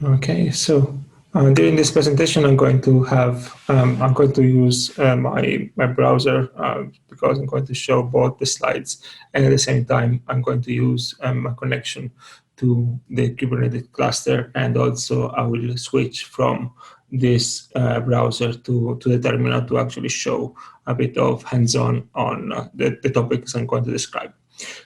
Okay, so during this presentation, I'm going to use my browser because I'm going to show both the slides, and at the same time, I'm going to use a connection to the Kubernetes cluster, and also I will switch from this browser to the terminal to actually show a bit of hands-on on the topics I'm going to describe.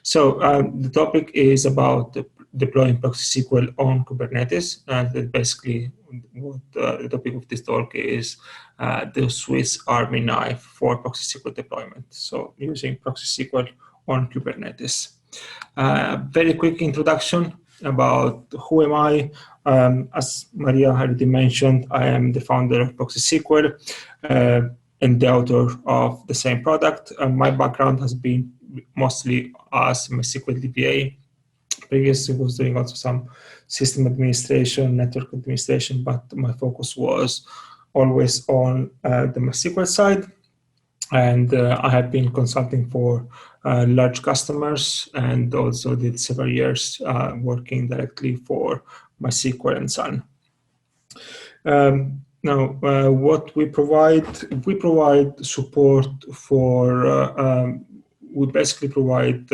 So the topic is about deploying ProxySQL on Kubernetes, and basically what the topic of this talk is the Swiss Army knife for ProxySQL deployment. So using ProxySQL on Kubernetes. Very quick introduction about who am I. As Maria already mentioned, I am the founder of ProxySQL and the author of the same product. My background has been mostly as MySQL DBA. Previously, was doing also some system administration, network administration, but my focus was always on the MySQL side. And I have been consulting for large customers, and also did several years working directly for MySQL and Sun. Now, what we provide support for, we basically provide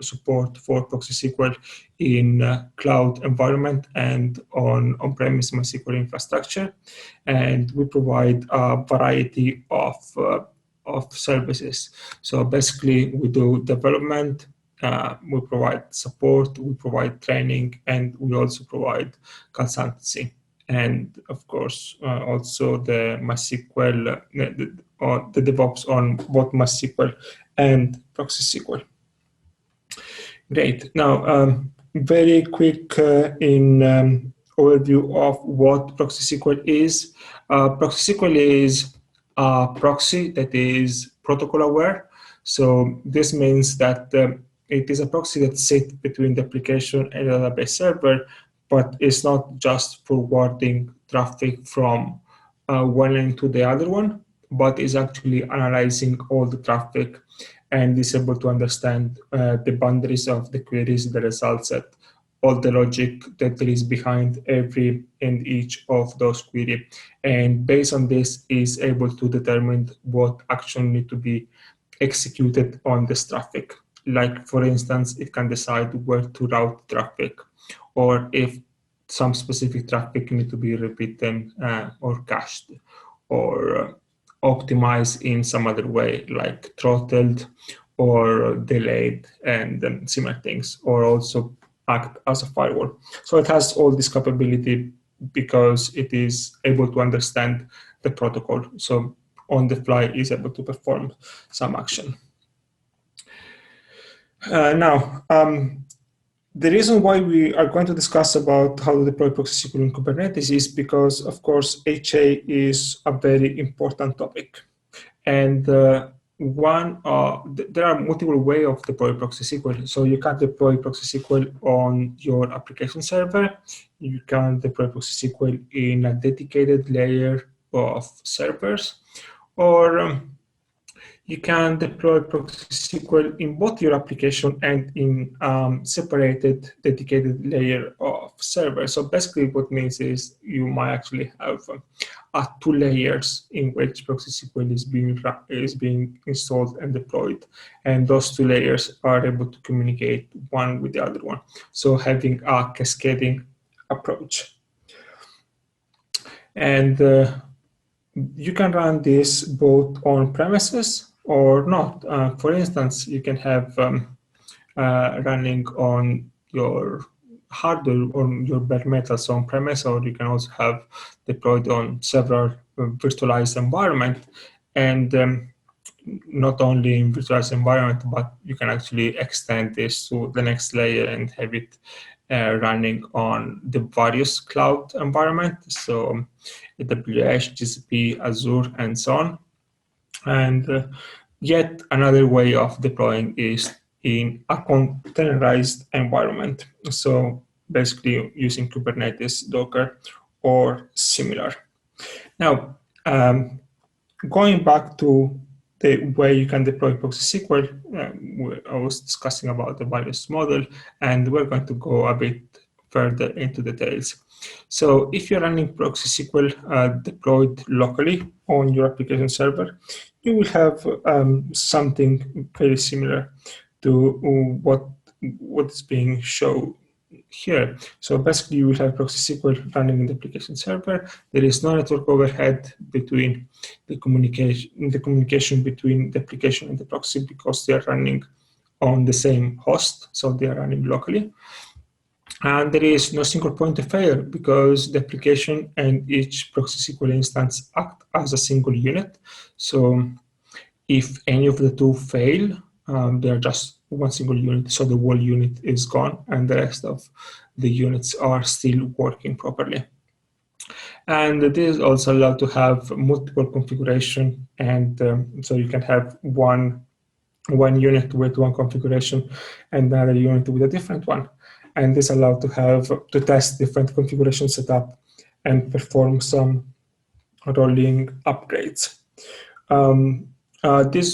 support for ProxySQL in cloud environment and on-premise MySQL infrastructure. And we provide a variety of services. So basically, we do development, we provide support, we provide training, and we also provide consultancy. And of course, also the MySQL, the DevOps on both MySQL and ProxySQL. Great. Now, very quick overview of what ProxySQL is. ProxySQL is a proxy that is protocol aware. So this means that it is a proxy that sits between the application and the database server, but it's not just forwarding traffic from one lane to the other one, but is actually analyzing all the traffic and is able to understand the boundaries of the queries, the results, set, all the logic that there is behind every and each of those queries. And based on this, is able to determine what action need to be executed on this traffic. Like, for instance, it can decide where to route traffic, or if some specific traffic need to be repeated or cached, or optimized in some other way, like throttled or delayed, and similar things, or also act as a firewall. So it has all this capability because it is able to understand the protocol. So on the fly is able to perform some action. Now, the reason why we are going to discuss about how to deploy ProxySQL in Kubernetes is because, of course, HA is a very important topic. And there are multiple ways of deploying ProxySQL. So you can deploy ProxySQL on your application server. You can deploy ProxySQL in a dedicated layer of servers, or you can deploy ProxySQL in both your application and in separated dedicated layer of servers. So basically what it means is you might actually have two layers in which ProxySQL is being installed and deployed. And those two layers are able to communicate one with the other one. So having a cascading approach. And you can run this both on premises or not. For instance, you can have running on your hardware on your bare metal, so on premise, or you can also have deployed on several virtualized environment. And not only in virtualized environment, but you can actually extend this to the next layer and have it running on the various cloud environment, so AWS, GCP, Azure, and so on. And yet another way of deploying is in a containerized environment. So basically using Kubernetes, Docker, or similar. Now, going back to the way you can deploy ProxySQL, I was discussing about the various model, and we're going to go a bit further into details. So if you're running ProxySQL deployed locally on your application server, you will have something very similar to what is being shown here. So basically, you will have ProxySQL running in the application server. There is no network overhead between the communication between the application and the proxy because they are running on the same host, so they are running locally. And there is no single point of failure because the application and each ProxySQL instance act as a single unit. So if any of the two fail, they are just one single unit, so the whole unit is gone and the rest of the units are still working properly. And it is also allowed to have multiple configuration, and so you can have one unit with one configuration and another unit with a different one. And this allowed to test different configuration setup and perform some rolling upgrades. This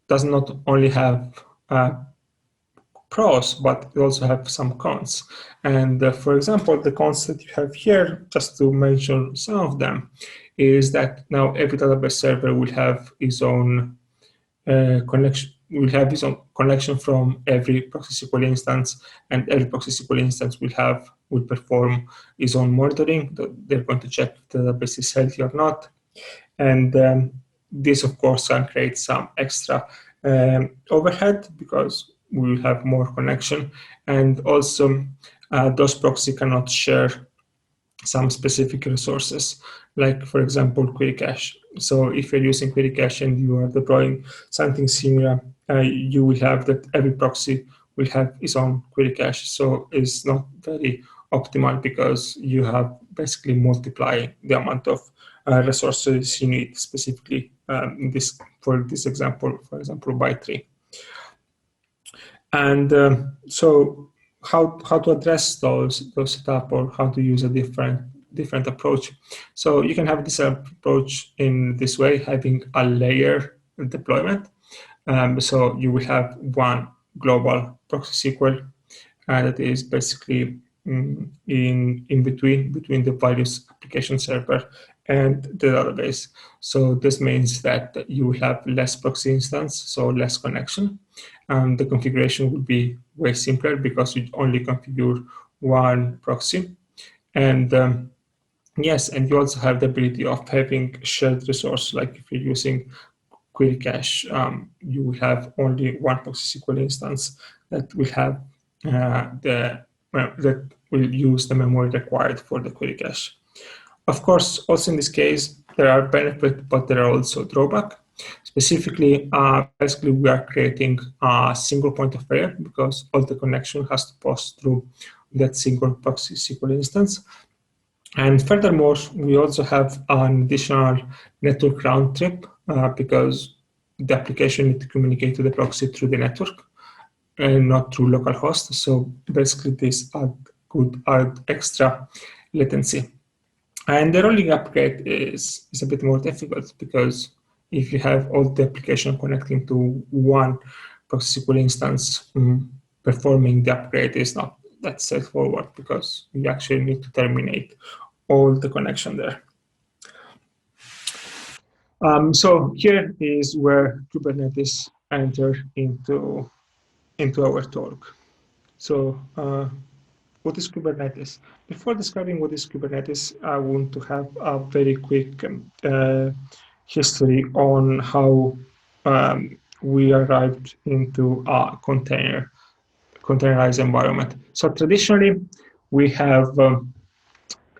does not only have pros, but it also have some cons. And for example, the cons that you have here, just to mention some of them, is that now every database server will have its own connection. Will have its own connection from every ProxySQL instance, and every ProxySQL instance will perform its own monitoring. They're going to check if the database is healthy or not, and this, of course, can create some extra overhead because we will have more connection, and also those proxy cannot share some specific resources, like, for example, query cache. So if you're using query cache and you are deploying something similar, you will have that every proxy will have its own query cache. So it's not very optimal because you have basically multiplying the amount of resources you need specifically for this example, for example, by 3. And so how to address those setup, or how to use a different approach. So you can have this approach in this way, having a layer deployment. So you will have one global ProxySQL that is basically in between the various application server and the database. So this means that you will have less proxy instance, so less connection. The configuration will be way simpler because you only configure one proxy. And yes, and you also have the ability of having shared resource, like if you're using query cache, you will have only one ProxySQL instance that will have that will use the memory required for the query cache. Of course, also in this case, there are benefits, but there are also drawbacks. Specifically, basically, we are creating a single point of failure because all the connection has to pass through that single ProxySQL instance. And furthermore, we also have an additional network round trip because the application needs to communicate to the proxy through the network and not through localhost. So basically, this could add extra latency. And the rolling upgrade is a bit more difficult because if you have all the application connecting to one ProxySQL instance, performing the upgrade is not that straightforward because you actually need to terminate all the connection there. So here is where Kubernetes enter into our talk. So what is Kubernetes? Before describing what is Kubernetes, I want to have a very quick history on how we arrived into a containerized environment. So traditionally, we have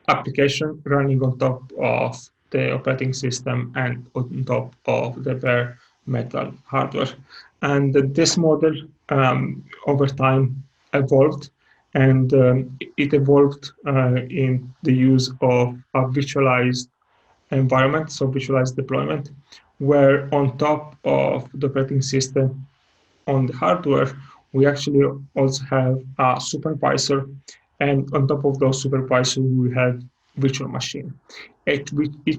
application running on top of the operating system and on top of the bare metal hardware. And this model over time evolved, and it evolved in the use of a virtualized environment, so virtualized deployment, where on top of the operating system on the hardware, we actually also have a supervisor, and on top of those supervisors, we have virtual machine. Each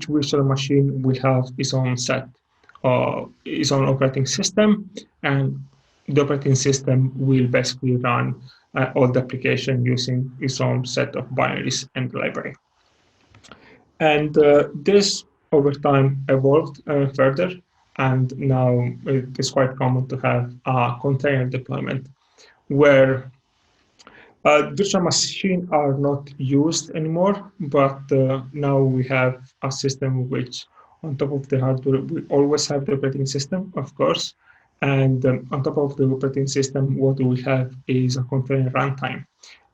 virtual machine will have its own set, its own operating system, and the operating system will basically run all the application using its own set of binaries and library. And this over time evolved further, and now it is quite common to have a container deployment where virtual machines are not used anymore, but now we have a system which, on top of the hardware, we always have the operating system, of course, and on top of the operating system, what we have is a container runtime,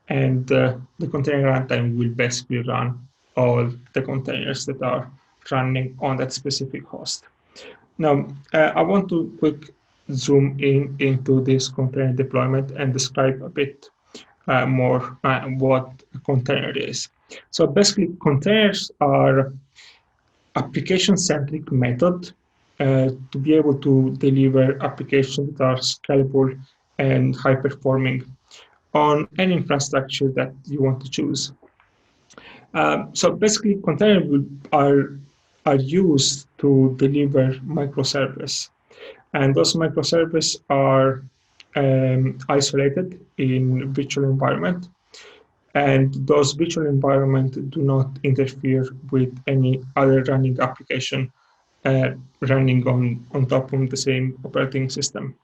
and the container runtime will basically run all the containers that are running on that specific host. Now, I want to quick zoom in into this container deployment and describe a bit more what a container is. So basically, containers are application-centric method to be able to deliver applications that are scalable and high-performing on any infrastructure that you want to choose. So basically, containers are used to deliver microservices, and those microservices are isolated in virtual environment, and those virtual environments do not interfere with any other running application running on top of the same operating system.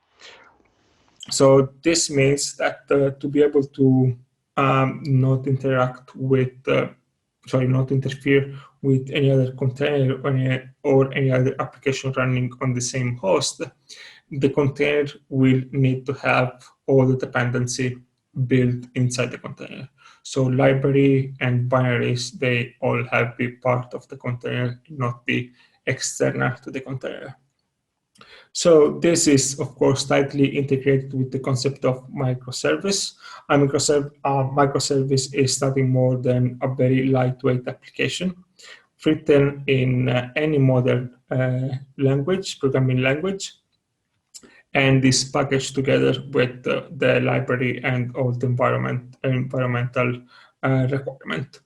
So this means that to be able to not interact with, not interfere with any other container or any other application running on the same host, the container will need to have all the dependency built inside the container. So library and binaries, they all have to be part of the container, not be external to the container. So this is, of course, tightly integrated with the concept of microservice. A microservice is nothing more than a very lightweight application written in any modern language, programming language, and is packaged together with the library and all the environmental requirement.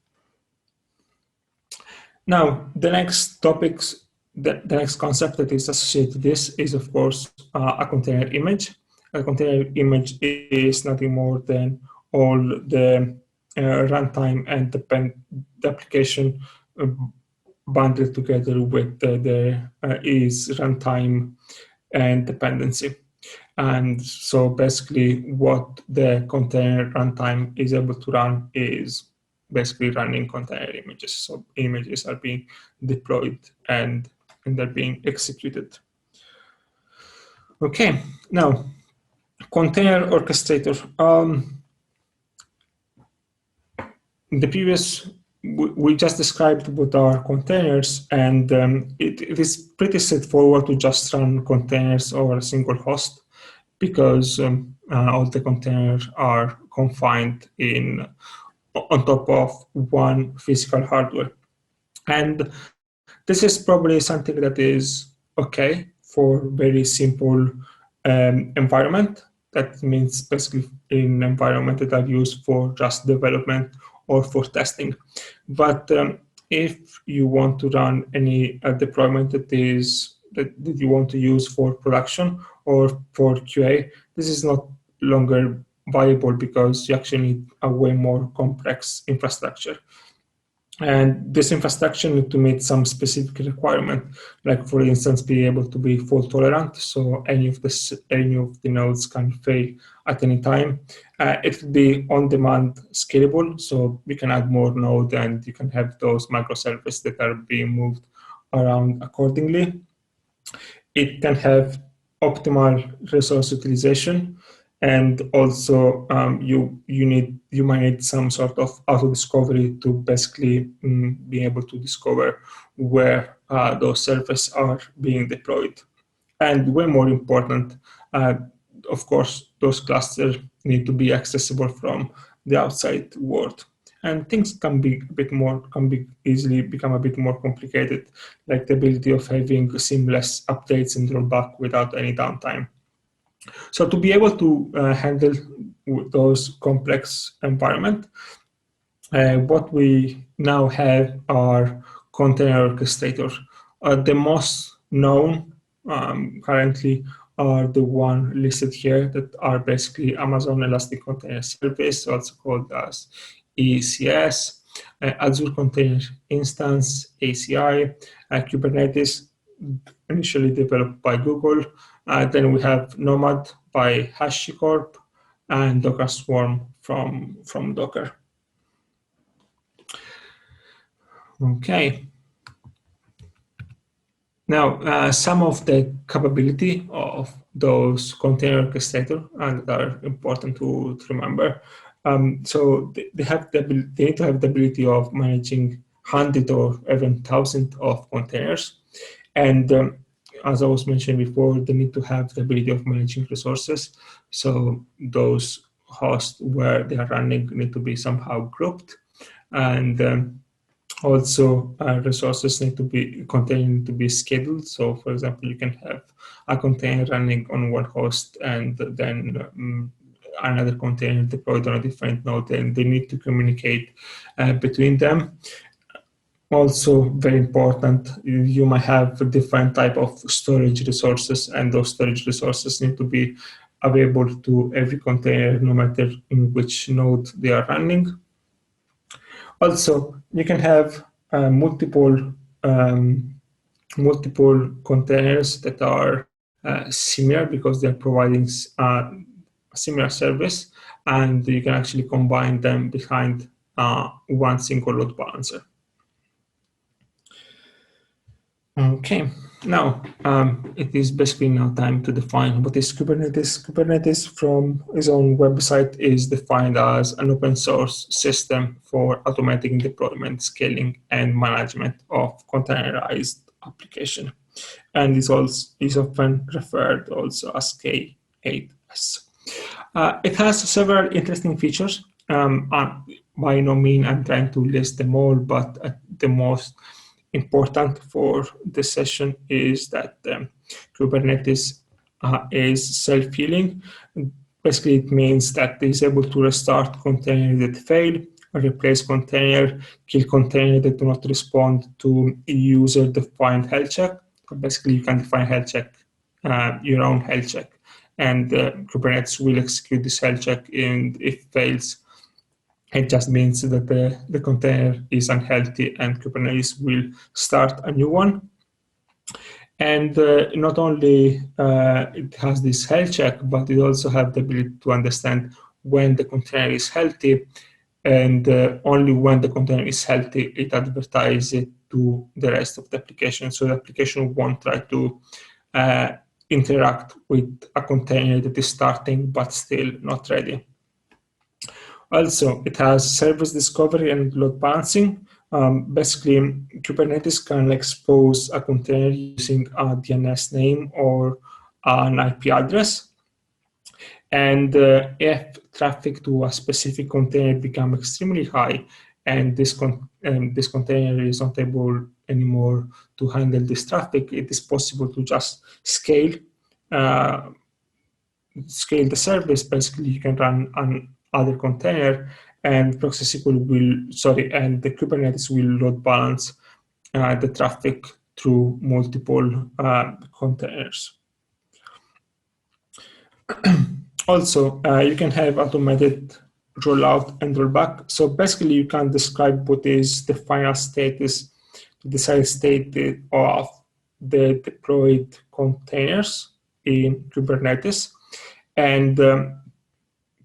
Now, the next topics, the next concept that is associated to this is, of course, a container image. A container image is nothing more than all the runtime and the application bundled together with the is runtime and dependency. And so basically what the container runtime is able to run is basically running container images. So images are being deployed and they're being executed. Okay, now container orchestrator. The previous, we just described what are containers, and it is pretty straightforward to just run containers over a single host because all the containers are confined on top of one physical hardware. And this is probably something that is okay for very simple environment. That means basically in environment that are used for just development or for testing. But if you want to run any deployment that you want to use for production or for QA, this is not longer viable because you actually need a way more complex infrastructure. And this infrastructure needs to meet some specific requirement, like for instance, be able to be fault tolerant, so any of the nodes can fail at any time. It will be on-demand scalable, so we can add more nodes and you can have those microservices that are being moved around accordingly. It can have optimal resource utilization, and also you might need some sort of auto discovery to basically be able to discover where those servers are being deployed. And way more important, of course, those clusters need to be accessible from the outside world. And things can easily become a bit more complicated, like the ability of having seamless updates and rollback without any downtime. So to be able to handle those complex environments, what we now have are container orchestrators. The most known currently are the one listed here that are basically Amazon Elastic Container Service, also called as ECS, Azure Container Instance, ACI, Kubernetes, initially developed by Google. Then we have Nomad by HashiCorp, and Docker Swarm from Docker. Okay. Now, some of the capability of those container orchestrator that are important to remember. So they have they need to have the ability of managing 100 or even 1,000 of containers, and as I was mentioning before, they need to have the ability of managing resources. So those hosts where they are running need to be somehow grouped, and also resources need to be contained to be scheduled. So for example, you can have a container running on one host and then another container deployed on a different node, and they need to communicate between them. Also very important, you might have a different type of storage resources, and those storage resources need to be available to every container no matter in which node they are running. Also, you can have multiple containers that are similar because they're providing a similar service, and you can actually combine them behind one single load balancer. Okay, now it is basically now time to define what is Kubernetes. Kubernetes from its own website is defined as an open source system for automating deployment, scaling, and management of containerized application. And is often referred also as K8s. It has several interesting features. By no means I'm trying to list them all, but the most important for this session is that Kubernetes is self-healing. Basically, it means that it is able to restart containers that fail, replace container, kill containers that do not respond to user-defined health check. Basically, you can define health check, your own health check, and Kubernetes will execute this health check, and if it fails, it just means that the container is unhealthy and Kubernetes will start a new one. And not only it has this health check, but it also has the ability to understand when the container is healthy, and only when the container is healthy, it advertises it to the rest of the application. So the application won't try to interact with a container that is starting but still not ready. Also, it has service discovery and load balancing. Basically, Kubernetes can expose a container using a DNS name or an IP address. And if traffic to a specific container becomes extremely high, and this container is not able anymore to handle this traffic, it is possible to just scale the service. Basically, you can run an other container, and and the Kubernetes will load balance the traffic through multiple containers. Also, you can have automated rollout and rollback. So basically, you can describe what is the final status, the desired state of the deployed containers in Kubernetes, and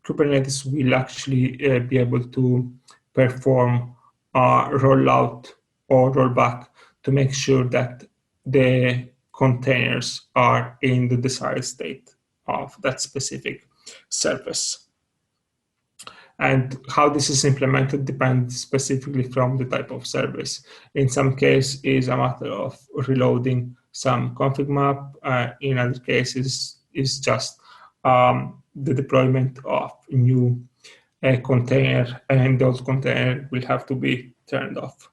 Kubernetes will actually be able to perform a rollout or rollback to make sure that the containers are in the desired state of that specific service. And how this is implemented depends specifically from the type of service. In some cases, it's a matter of reloading some config map. In other cases, it's just the deployment of new container, and those container will have to be turned off.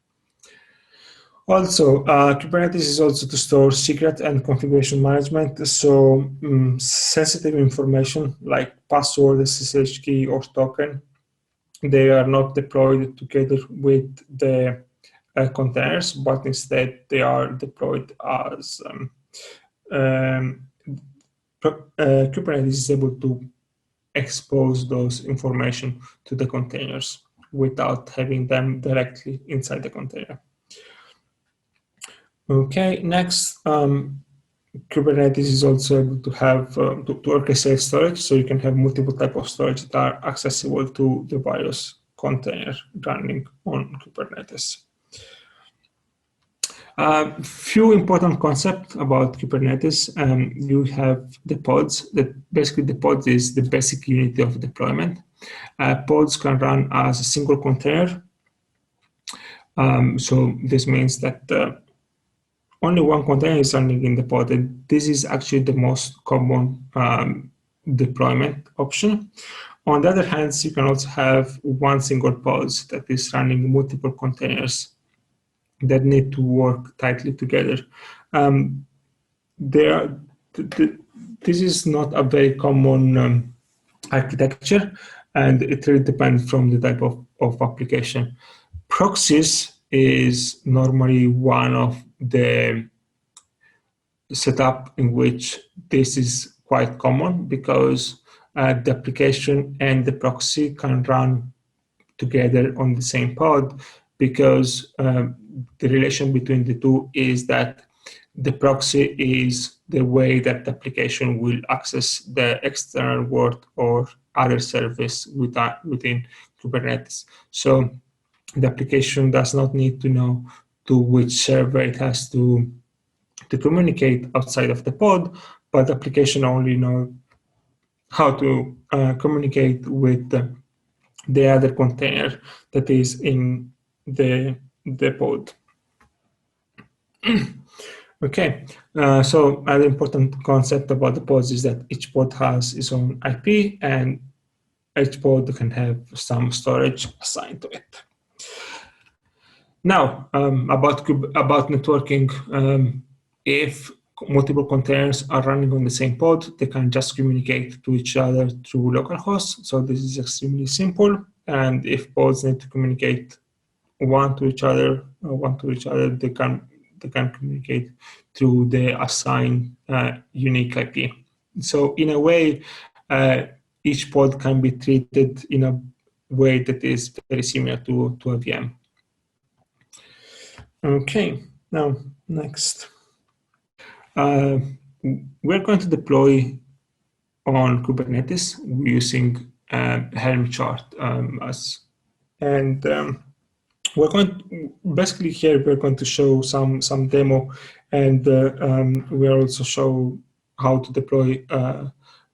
Also, Kubernetes is also to store secret and configuration management. So sensitive information like password, SSH key, or token, they are not deployed together with the containers, but instead they are deployed as Kubernetes is able to expose those information to the containers without having them directly inside the container. Okay, next, Kubernetes is also able to have to orchestrate storage, so you can have multiple types of storage that are accessible to the various containers running on Kubernetes. Few important concepts about Kubernetes. You have the pods. That basically the pods is the basic unity of deployment. Pods can run as a single container. So this means that only one container is running in the pod, and this is actually the most common deployment option. On the other hand, you can also have one single pod that is running multiple containers that need to work tightly together. This is not a very common architecture, and it really depends from the type of application. Proxies is normally one of the setup in which this is quite common, because the application and the proxy can run together on the same pod, because the relation between the two is that the proxy is the way that the application will access the external world or other service within Kubernetes. So the application does not need to know to which server it has to communicate outside of the pod, but the application only know how to communicate with the other container that is in the pod. Okay, so an important concept about the pods is that each pod has its own IP, and each pod can have some storage assigned to it. Now, about networking, if multiple containers are running on the same pod, they can just communicate to each other through localhost. So this is extremely simple. And if pods need to communicate one to each other, they can communicate through the assigned unique IP. So in a way, each pod can be treated in a way that is very similar to a VM. Okay, now next. We're going to deploy on Kubernetes using Helm chart we're going basically here we're going to show some demo, and we'll also show how to deploy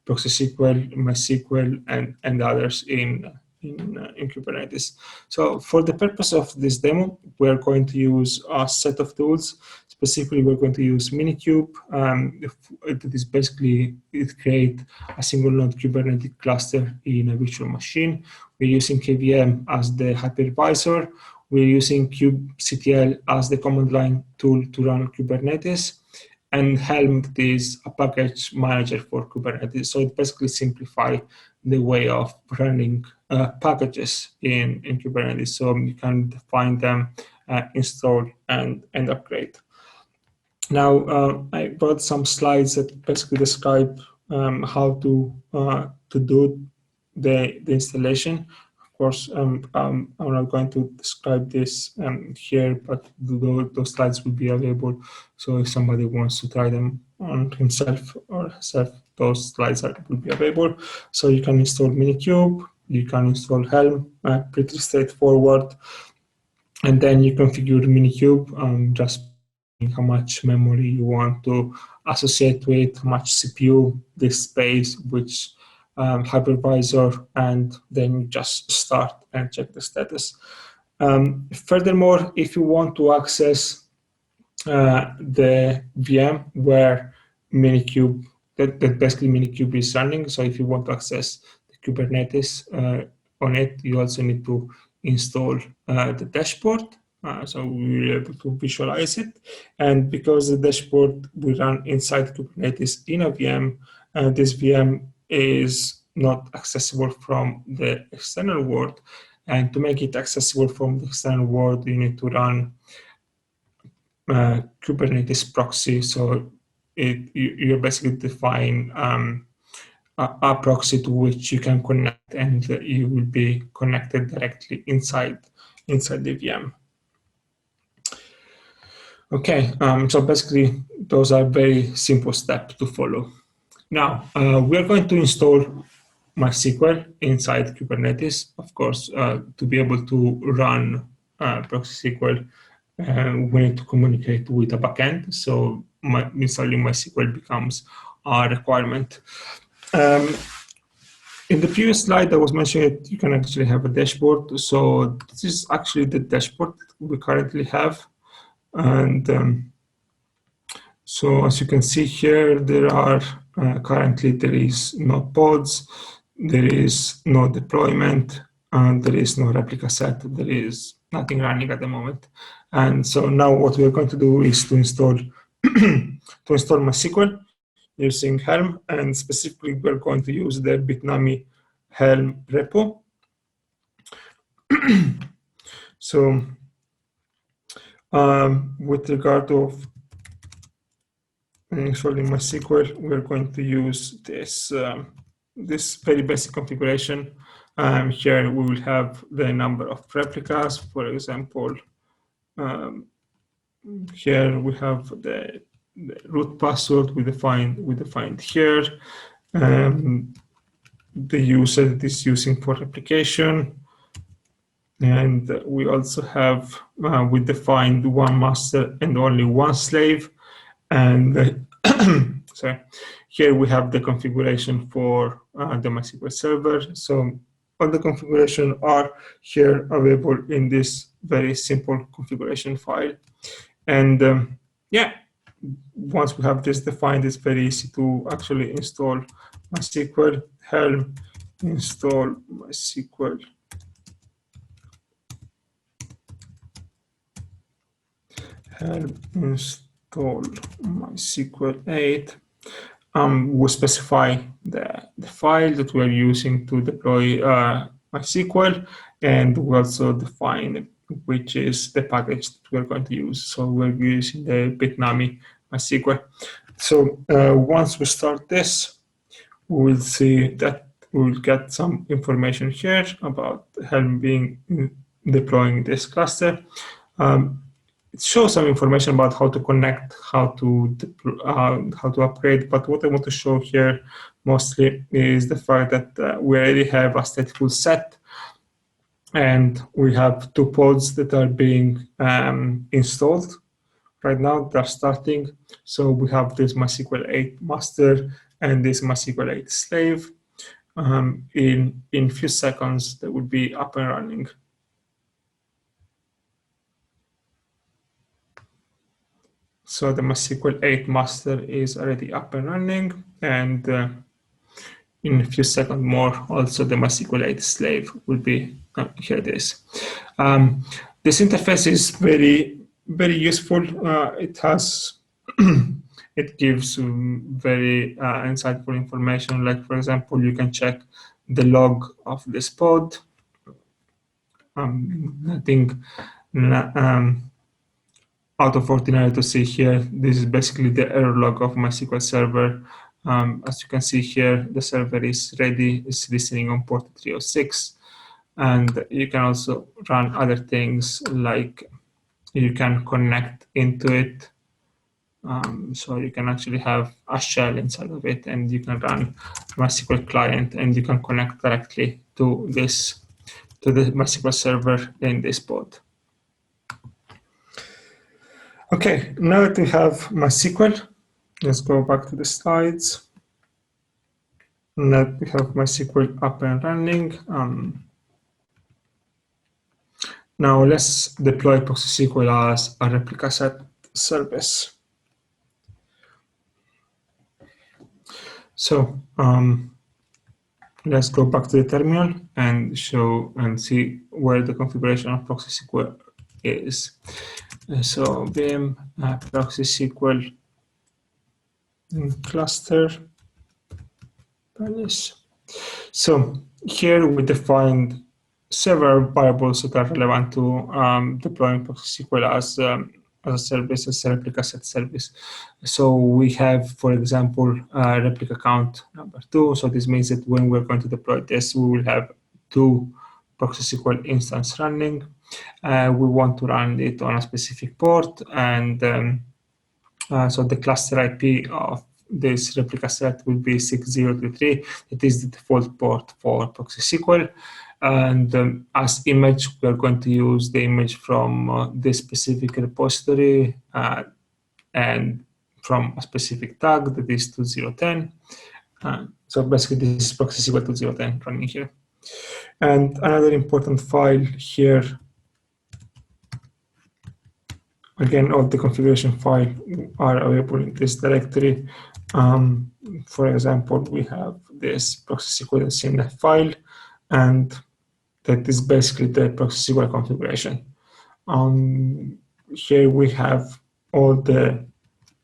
ProxySQL, MySQL, and others in Kubernetes. So for the purpose of this demo, we're going to use a set of tools. Specifically, we're going to use Minikube. It is basically, it creates a single node Kubernetes cluster in a virtual machine. We're using KVM as the hypervisor. We're using kubectl as the command line tool to run Kubernetes. And Helm is a package manager for Kubernetes. So it basically simplifies the way of running packages in Kubernetes. So you can define them, install, and upgrade. Now, I brought some slides that basically describe how to do the installation. Of course, I'm not going to describe this here, but those slides will be available. So if somebody wants to try them on himself or herself, those slides will be available. So you can install Minikube, you can install Helm, pretty straightforward. And then you configure Minikube, just how much memory you want to associate with, how much CPU, disk space, which hypervisor, and then you just start and check the status. Furthermore, if you want to access the VM where Minikube, that basically Minikube is running, so if you want to access the Kubernetes on it, you also need to install the dashboard. So we'll be able to visualize it. And because the dashboard will run inside Kubernetes in a VM, this VM is not accessible from the external world. And to make it accessible from the external world, you need to run Kubernetes proxy. So you basically define a proxy to which you can connect, and you will be connected directly inside the VM. Okay, so basically those are very simple steps to follow. Now we are going to install MySQL inside Kubernetes. Of course, to be able to run ProxySQL, we need to communicate with a backend. So installing MySQL becomes a requirement. In the previous slide, I was mentioning that you can actually have a dashboard. So this is actually the dashboard we currently have. And so as you can see here, there are currently there is no pods, there is no deployment, and there is no replica set. There is nothing running at the moment. And so now what we are going to do is to install MySQL using Helm, and specifically we're going to use the Bitnami Helm repo. So with regard of installing MySQL, we're going to use this this very basic configuration. Here we will have the number of replicas. For example, here we have the root password we defined here. The user that is using for replication. And we also have, we defined one master and only one slave. And sorry, here we have the configuration for the MySQL server. So all the configuration are here available in this very simple configuration file. And yeah, once we have this defined, it's very easy to actually install MySQL. Helm install MySQL. Helm install MySQL 8. We'll specify the file that we're using to deploy MySQL, and we also define which is the package that we're going to use. So we're using the Bitnami MySQL. So once we start this, we will see that we will get some information here about Helm being deploying this cluster. It shows some information about how to connect, how to upgrade. But what I want to show here mostly is the fact that we already have a stateful set, and we have two pods that are being installed right now. They're starting. So we have this MySQL 8 master and this MySQL 8 slave. In a few seconds, they will be up and running. So the MySQL 8 master is already up and running, and in a few seconds more, also the MySQL 8 slave will be, here it is. This interface is very, very useful. It has, it gives very insightful information. Like, for example, you can check the log of this pod. Nothing out of ordinary to see here. This is basically the error log of MySQL server. As you can see here, the server is ready, it's listening on port 306. And you can also run other things, like you can connect into it. So you can actually have a shell inside of it, and you can run MySQL client, and you can connect directly to this, to the MySQL server in this pod. Okay, now that we have MySQL, let's go back to the slides. Now that we have MySQL up and running, now let's deploy ProxySQL as a replica set service. So let's go back to the terminal and show and see where the configuration of ProxySQL is. So vim ProxySQL cluster. So here we defined several variables that are relevant to deploying ProxySQL as a service, as a replica set service. So we have, for example, replica count number 2. So this means that when we're going to deploy this, we will have 2 ProxySQL instance running. We want to run it on a specific port, and so the cluster IP of this replica set will be 6023. It is the default port for ProxySQL. And as image, we are going to use the image from this specific repository and from a specific tag that is 2010. So basically, this is ProxySQL 2010 running here. And another important file here, again, all the configuration files are available in this directory. For example, we have this ProxySQL CNF file, and that is basically the ProxySQL configuration. Here we have all the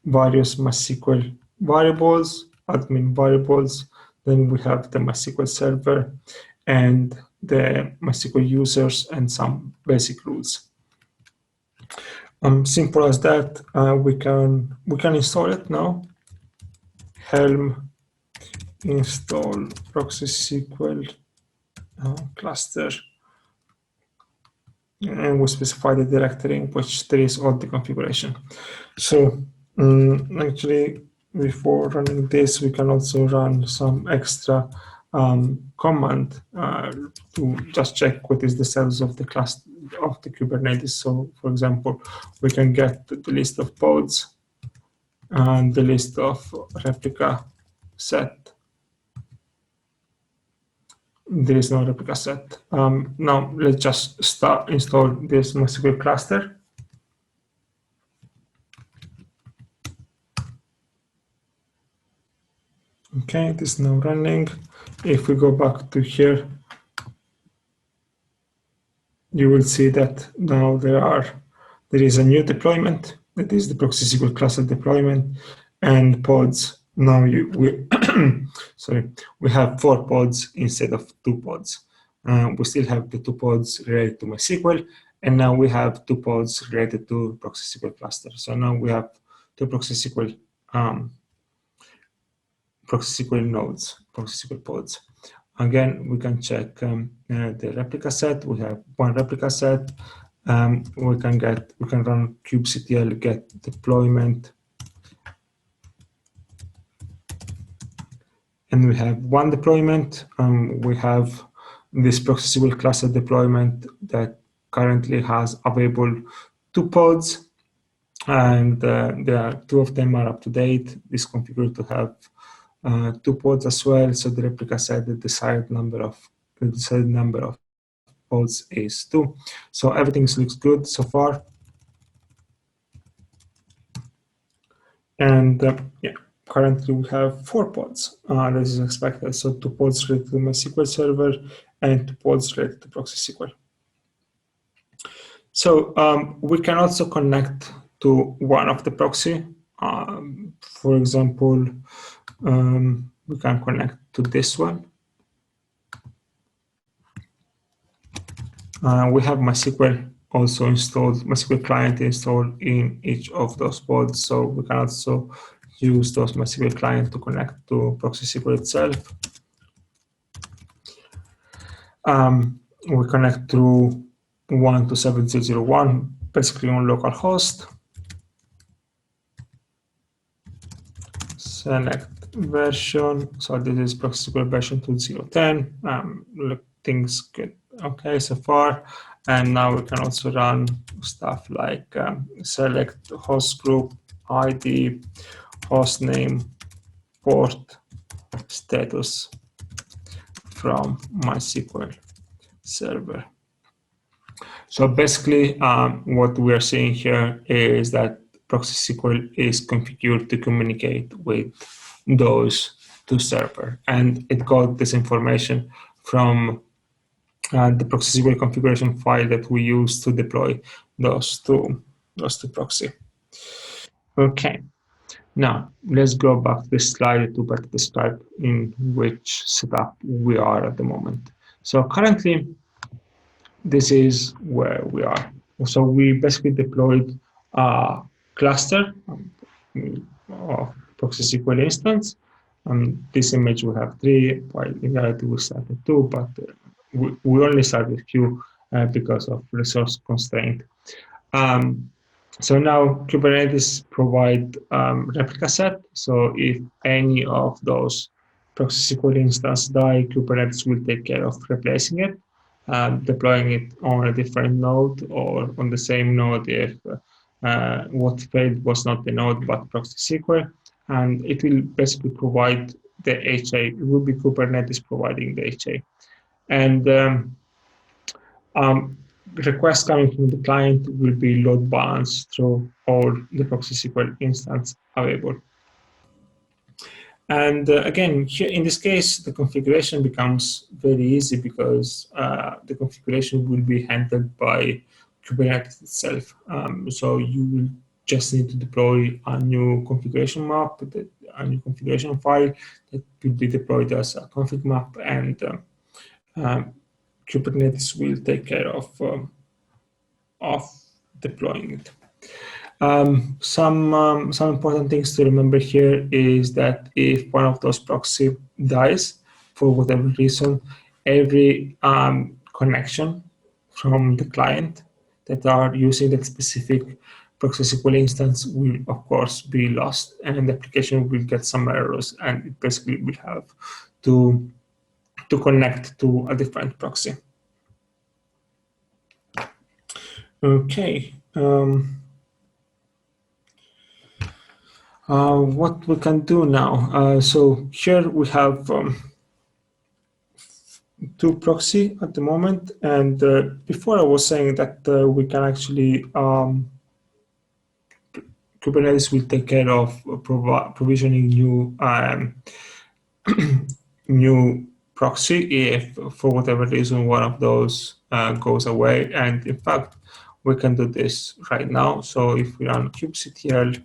various MySQL variables, admin variables. Then we have the MySQL server and the MySQL users and some basic rules. Simple as that. We can install it now. Helm install ProxySQL cluster, and we specify the directory in which there is all the configuration. So actually, before running this, we can also run some extra command to just check what is the status of the cluster of the Kubernetes. So, for example, we can get the list of pods and the list of replica set. There is no replica set. Now let's just install this MySQL cluster. Okay, it is now running. If we go back to here, you will see that now there is a new deployment. That is the ProxySQL cluster deployment and pods. Now we have 4 pods instead of 2 pods. We still have the 2 pods related to MySQL, and now we have 2 pods related to ProxySQL cluster. So now we have 2 ProxySQL nodes, ProxySQL pods. Again, we can check the replica set. We have 1 replica set. We can run kubectl get deployment, and we have 1 deployment. We have this ProxySQL cluster deployment that currently has available 2 pods, and there are 2 of them are up to date. This configured to have 2 pods as well. So the replica set, the desired number of pods is 2. So everything looks good so far. And yeah, currently we have 4 pods. This is expected. So 2 pods related to MySQL server and 2 pods related to ProxySQL. So we can also connect to one of the proxy. For example, we can connect to this one. We have MySQL also installed, MySQL client installed in each of those pods. So we can also use those MySQL client to connect to ProxySQL itself. We connect through 127.0.0.1, basically on localhost. Select version. So this is ProxySQL version 2010. Look, things good. Okay, so far. And now we can also run stuff like select host group, ID, host name, port, status from MySQL server. So basically, what we are seeing here is that ProxySQL is configured to communicate with those 2 servers, and it got this information from the ProxySQL configuration file that we use to deploy those two proxy. Okay, now let's go back to the slide to better describe in which setup we are at the moment. So currently, this is where we are. So we basically deployed cluster of ProxySQL instance. This image we have 3, while in reality we started 2, but we only started few because of resource constraint. So now Kubernetes provide replica set. So if any of those ProxySQL instance die, Kubernetes will take care of replacing it, deploying it on a different node or on the same node if what failed was not the node but ProxySQL, and it will basically provide the HA. It will be Kubernetes providing the HA, and requests coming from the client will be load balanced through all the ProxySQL instance available. And again, here in this case, the configuration becomes very easy because the configuration will be handled by Kubernetes itself. So you will just need to deploy a new configuration map, a new configuration file that will be deployed as a config map, and Kubernetes will take care of deploying it. Some important things to remember here is that if one of those proxy dies for whatever reason, every connection from the client that are using that specific ProxySQL instance will of course be lost, and the application will get some errors, and it basically will have to connect to a different proxy. Okay. What we can do now. So here we have 2 proxy at the moment, and before I was saying that we can actually Kubernetes will take care of provisioning new new proxy if for whatever reason one of those goes away, and in fact we can do this right now. So if we run kubectl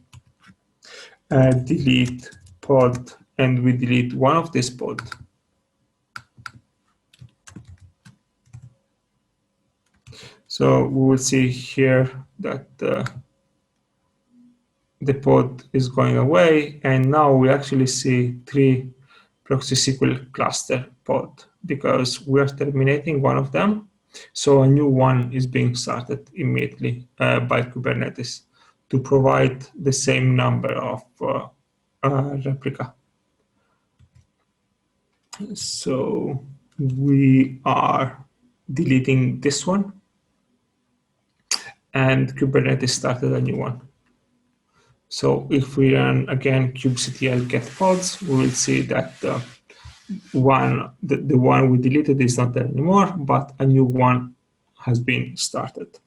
delete pod, and we delete one of these pod, so we will see here that the pod is going away, and now we actually see 3 ProxySQL cluster pod because we are terminating one of them. So a new one is being started immediately by Kubernetes to provide the same number of replica. So we are deleting this one, and Kubernetes started a new one. So if we run again kubectl get pods, we will see that the one we deleted is not there anymore, but a new one has been started.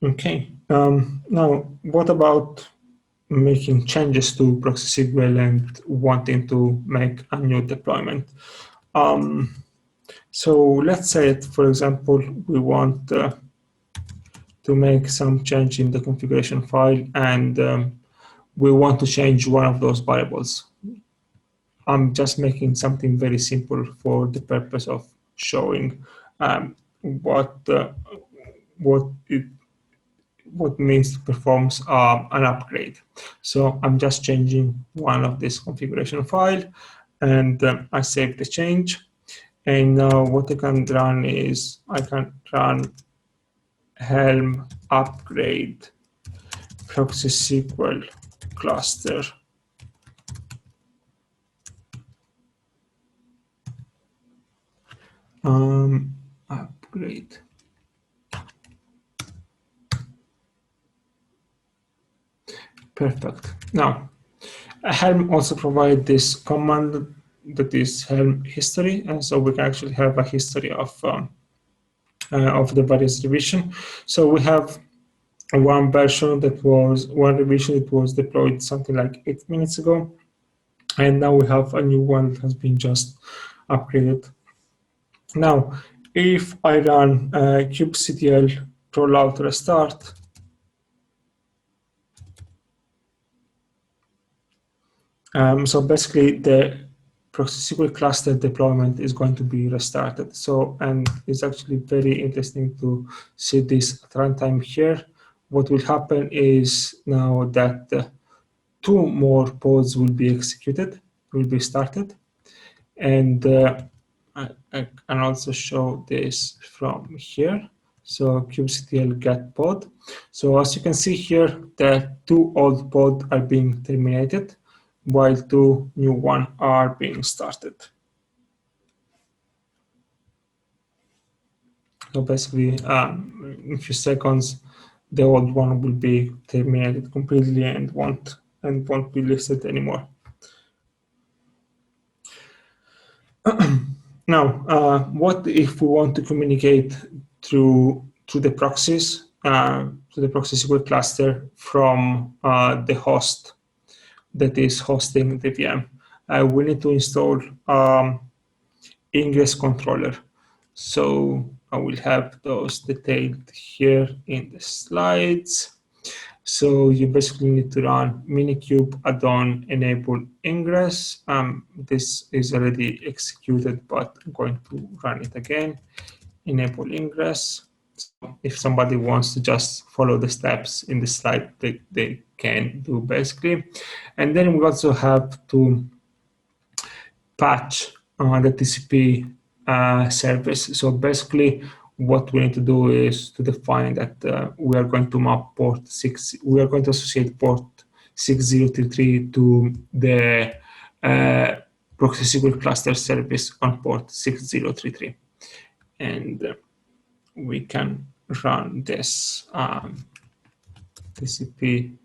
Okay, now what about making changes to ProxySQL and wanting to make a new deployment? So let's say, for example, we want to make some change in the configuration file, and we want to change one of those variables. I'm just making something very simple for the purpose of showing what means to perform an upgrade. So I'm just changing one of this configuration file, and I save the change. And now what I can run is I can run Helm upgrade ProxySQL cluster upgrade. Perfect. Now, Helm also provides this command that is Helm history, and so we can actually have a history of the various revision. So we have one revision that was deployed something like 8 minutes ago, and now we have a new one that has been just upgraded. Now, if I run kubectl rollout restart, so basically the ProxySQL cluster deployment is going to be restarted. So, and it's actually very interesting to see this at runtime here. What will happen is now that 2 more pods will be executed, will be started. And I can also show this from here. So kubectl get pod. So as you can see here, the 2 old pods are being terminated, while 2 new ones are being started. So basically, in a few seconds, the old one will be terminated completely and won't be listed anymore. Now, what if we want to communicate through the proxies, to the ProxySQL cluster from the host that is hosting the VM? We need to install ingress controller. So I will have those detailed here in the slides. So you basically need to run minikube add-on enable ingress. This is already executed, but I'm going to run it again. Enable ingress. So if somebody wants to just follow the steps in the slide, they can do basically. And then we also have to patch the TCP service. So basically, what we need to do is to define that we are going to map port 6. We are going to associate port 6033 to the ProxySQL cluster service on port 6033, and we can run this TCP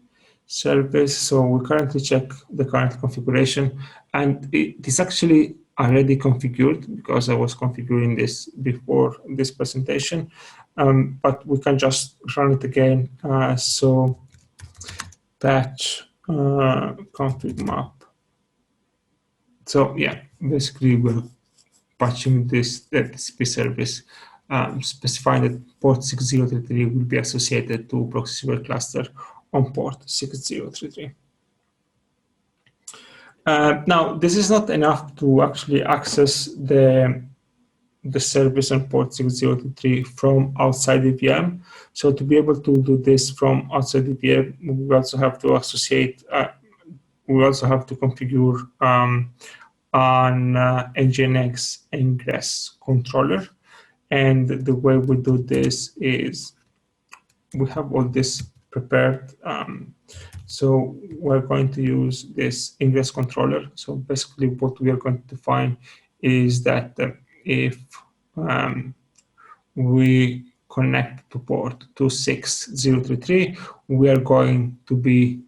service. So we currently check the current configuration, and it is actually already configured because I was configuring this before this presentation, but we can just run it again. So patch config map. So yeah, basically we're patching this TCP service, specifying that port 6033 will be associated to ProxySQL cluster on port 6033. Now, this is not enough to actually access the service on port 6033 from outside the VM. So to be able to do this from outside the VM, we also have to associate, we also have to configure an Nginx ingress controller. And the way we do this is we have all this prepared. So we're going to use this ingress controller. So basically what we are going to define is that if we connect to port 26033, we are going to be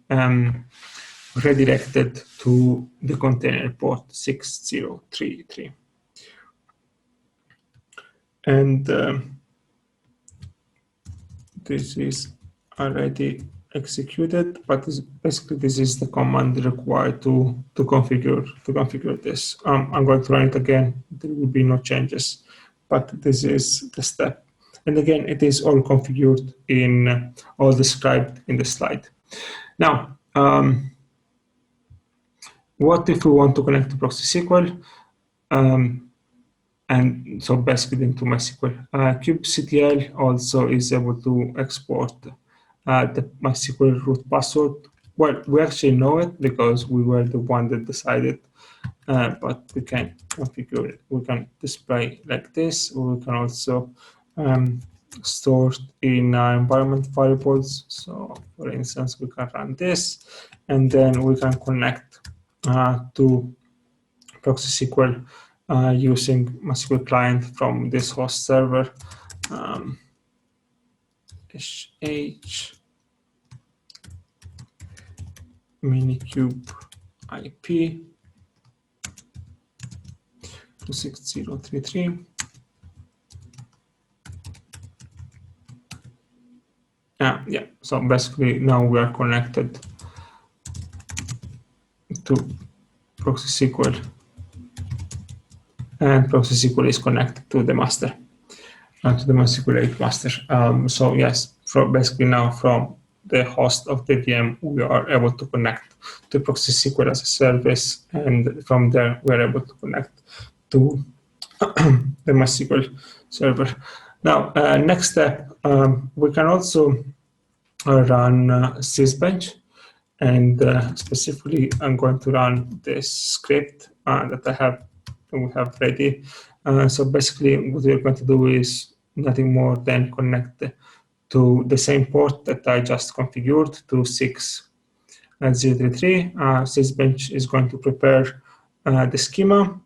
redirected to the container port 6033. And this is already executed, but basically this is the command required to configure this. I'm going to run it again. There will be no changes, but this is the step. And again, it is all configured in all described in the slide. Now, what if we want to connect to ProxySQL? And so basically into MySQL. kubectl also is able to export the MySQL root password. Well, we actually know it because we were the one that decided, but we can configure it. We can display like this. We can also store it in environment variables. So for instance, we can run this, and then we can connect to ProxySQL using MySQL client from this host server. sh minikube IP 26033. Yeah, so basically now we are connected to ProxySQL, and ProxySQL is connected to the master, to the MySQL 8 master. So yes, basically now from the host of the VM, we are able to connect to ProxySQL as a service, and from there we're able to connect to the MySQL server. Now, next step, we can also run sysbench, and specifically, I'm going to run this script that we have ready. So basically, what we're going to do is nothing more than connect to the same port that I just configured to 6033. Sysbench is going to prepare the schema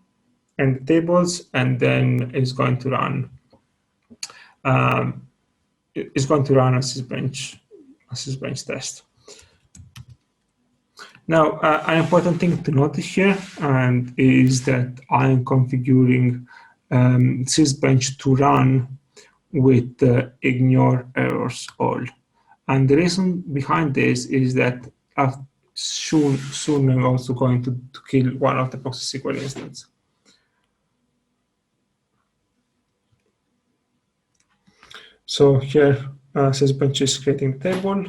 and the tables, and then is going to run a sysbench test. Now, an important thing to notice here is that I'm configuring sysbench to run with ignore errors all. And the reason behind this is that soon I'm also going to kill one of the ProxySQL instances. So here, sysbench is creating the table,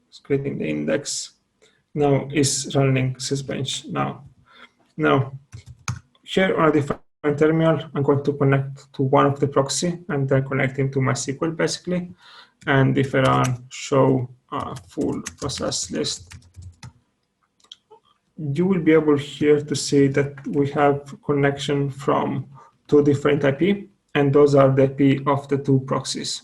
it's creating the index. Now is running sysbench now. Now, here on a different terminal, I'm going to connect to one of the proxy and then connecting to MySQL basically. And if I run show full process list, you will be able here to see that we have connection from two different IP, and those are the IP of the two proxies.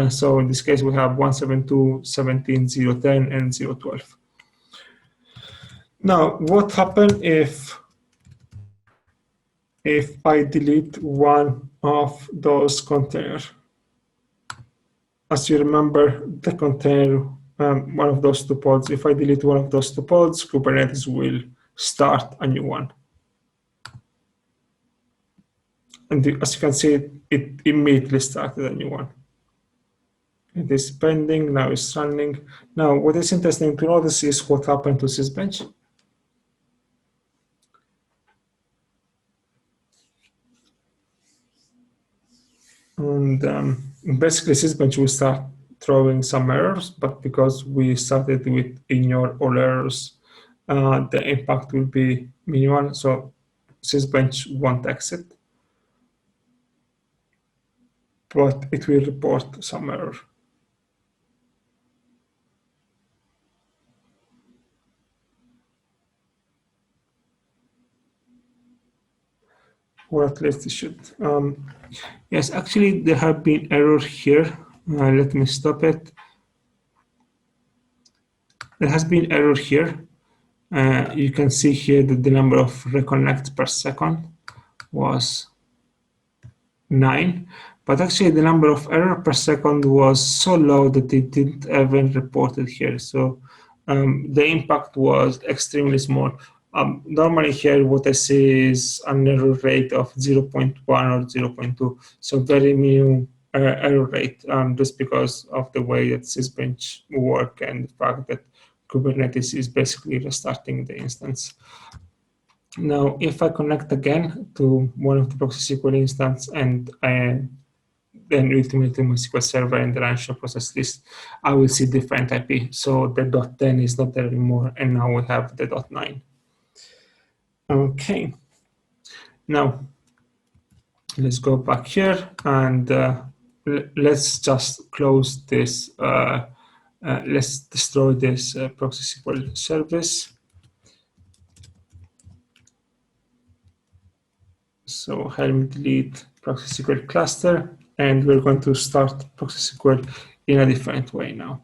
So in this case, we have 172.17.0.10 and 0.12. Now, what happens if I delete one of those containers? As you remember, the container, one of those two pods, if I delete one of those two pods, Kubernetes will start a new one. And as you can see, it immediately started a new one. It is pending, now it's running. Now, what is interesting to notice is what happened to sysbench. And basically, sysbench will start throwing some errors, but because we started with ignore all errors, the impact will be minimal. So sysbench won't exit, but it will report some error. Or at least it should. Yes, actually, there have been errors here. Let me stop it. There has been error here. You can see here that the number of reconnects per second was 9, but actually the number of error per second was so low that it didn't even report it here. So the impact was extremely small. Normally here what I see is an error rate of 0.1 or 0.2, so very minimum error rate, just because of the way that sysbench work and the fact that Kubernetes is basically restarting the instance. Now, if I connect again to one of the ProxySQL instance and then ultimately MySQL server and the run show process list, I will see different IP. So the .10 is not there anymore, and now we have the .9. Okay. Now, let's go back here and let's just close this. Let's destroy this ProxySQL service. So helm delete ProxySQL cluster, and we're going to start ProxySQL in a different way now.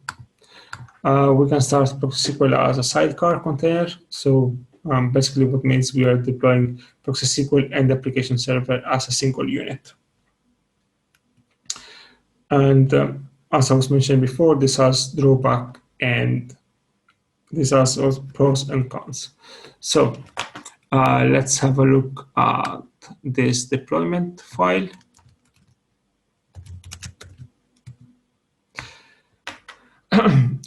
We can start ProxySQL as a sidecar container. So basically what means we are deploying ProxySQL and the application server as a single unit. And as I was mentioning before, this has drawback and this has also pros and cons. So let's have a look at this deployment file.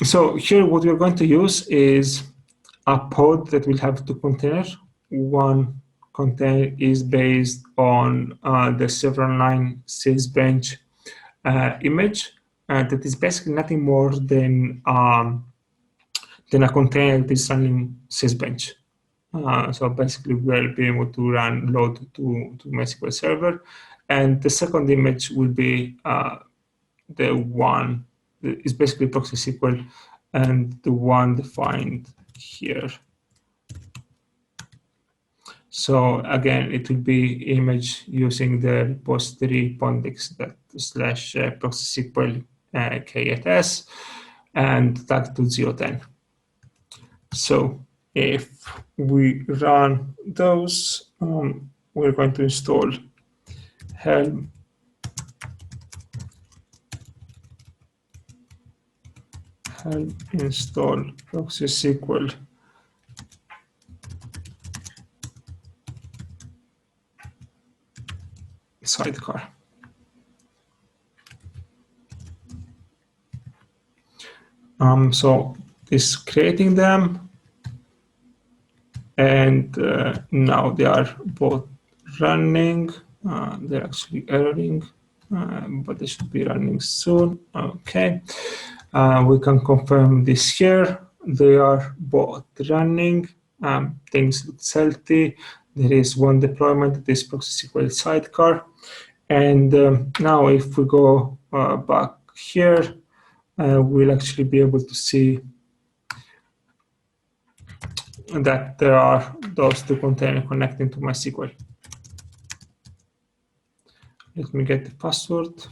So here what we're going to use is a pod that will have two containers. One container is based on the server 9 sysbench image, that is basically nothing more than a container that is running sysbench. So basically, we'll be able to run load to MySQL server, and the second image will be the one that is basically ProxySQL, and the one defined here. So again, it will be image using the repository pondex./ProxySQL k8s and tag to 010. So if we run those, we're going to install helm install ProxySQL sidecar. So it's creating them, and now they are both running. They're actually erroring, but they should be running soon. Okay, we can confirm this here. They are both running. Things look healthy. There is one deployment, this ProxySQL sidecar. And now if we go back here, we'll actually be able to see that there are those two containers connecting to MySQL. Let me get the password.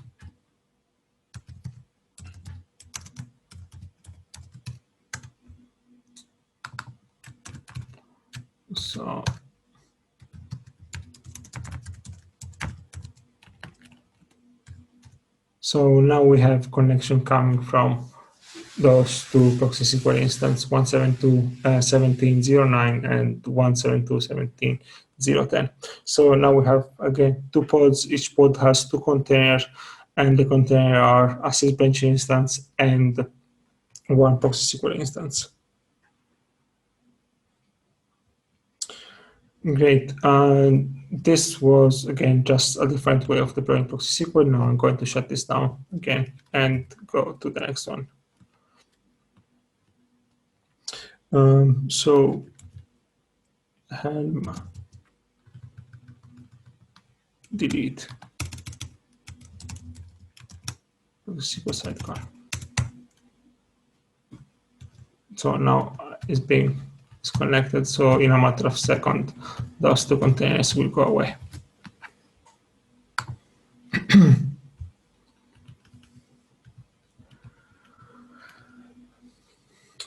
So now we have connection coming from those two ProxySQL instances, 172.17.09 and 172.17.010. So now we have, again, two pods. Each pod has two containers, and the container are a sysbench instance and one ProxySQL instance. Great. This was, again, just a different way of deploying ProxySQL. Now I'm going to shut this down again and go to the next one. So helm delete ProxySQL sidecar. So now it's being disconnected. So in a matter of seconds, those two containers will go away.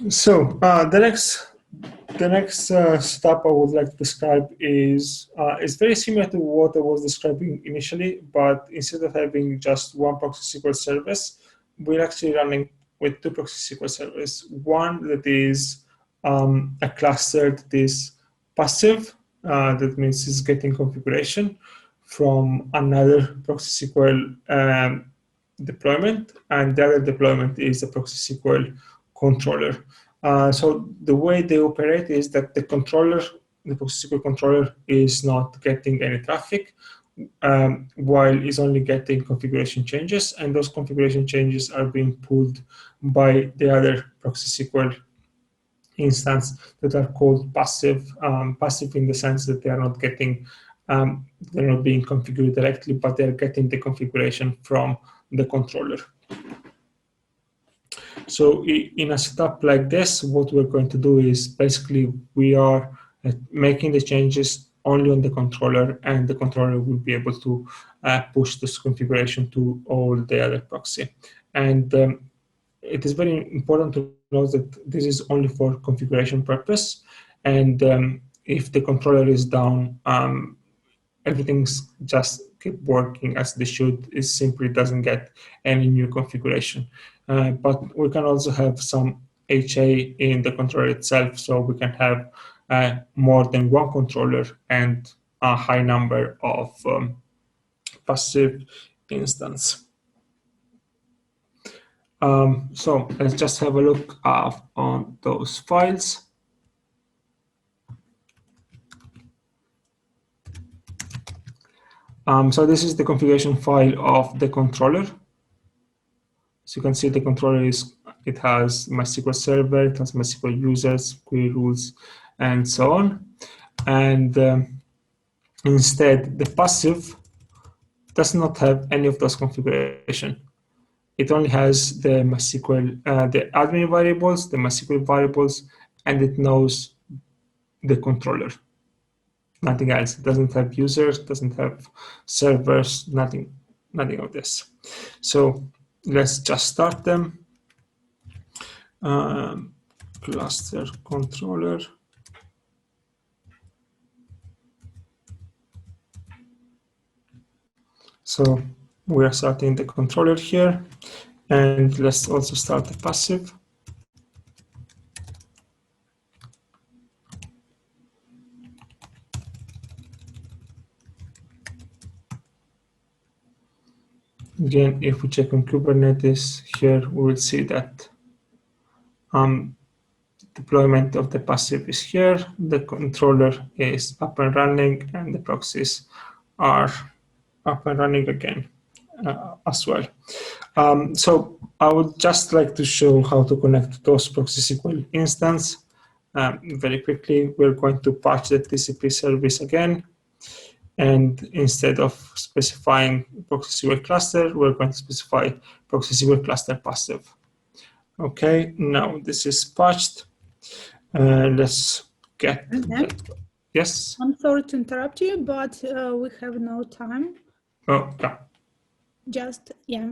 So the next step I would like to describe is very similar to what I was describing initially, but instead of having just one ProxySQL service, we're actually running with two ProxySQL services. One that is a cluster that is passive, that means it's getting configuration from another ProxySQL deployment, and the other deployment is a ProxySQL controller. So the way they operate is that the ProxySQL controller is not getting any traffic, while it's only getting configuration changes, and those configuration changes are being pulled by the other ProxySQL instance that are called passive. Passive in the sense that they are not getting, they're not being configured directly, but they're getting the configuration from the controller. So in a setup like this, what we're going to do is basically we are making the changes only on the controller, and the controller will be able to push this configuration to all the other proxy. And it is very important to note that this is only for configuration purpose. And if the controller is down, everything's just keep working as they should. It simply doesn't get any new configuration. But we can also have some HA in the controller itself, so we can have more than one controller and a high number of passive instance. So let's just have a look on those files. So this is the configuration file of the controller. So you can see the controller it has MySQL server, it has MySQL users, query rules, and so on. And instead, the passive does not have any of those configuration. It only has the MySQL, the admin variables, the MySQL variables, and it knows the controller. Nothing else. It doesn't have users, doesn't have servers, nothing of this. So let's just start them. Cluster controller. So we are starting the controller here, and let's also start the passive. Again, if we check on Kubernetes here, we will see that deployment of the passive is here, the controller is up and running, and the proxies are up and running again as well. So I would just like to show how to connect those ProxySQL instance. Very quickly, we're going to patch the TCP service again. And instead of specifying ProxySQL cluster, we're going to specify ProxySQL cluster passive. Okay, now this is patched. Let's get. Yes? I'm sorry to interrupt you, but we have no time. Oh, yeah. Just, yeah,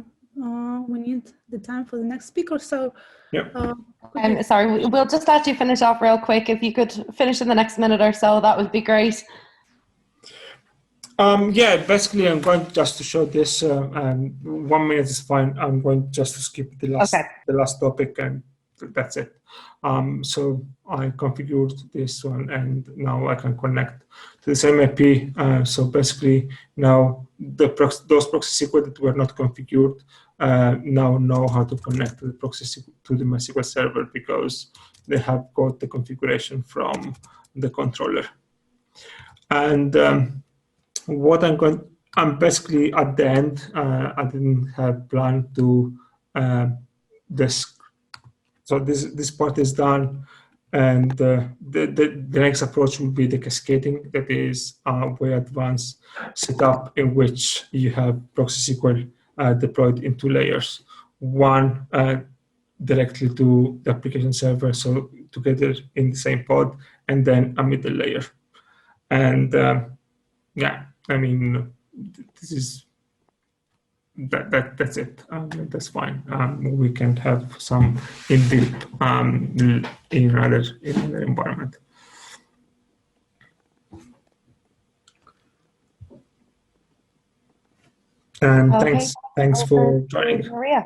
we need the time for the next speaker. So, yeah. Sorry, we'll just let you finish off real quick. If you could finish in the next minute or so, that would be great. Yeah, basically, I'm going just to show this, and 1 minute is fine. I'm going just to skip the last topic, and that's it. So I configured this one, and now I can connect to the same IP. So basically, now those ProxySQL that were not configured now know how to connect to the MySQL server because they have got the configuration from the controller. And what I'm basically at the end, I didn't have planned to this. So this part is done, and the next approach will be the cascading. That is a way advanced setup in which you have ProxySQL deployed in 2 layers. One directly to the application server, so together in the same pod, and then a middle layer. And yeah, I mean, this is that's it. That's fine. We can have some in-depth in another environment. And okay. thanks for joining. Maria.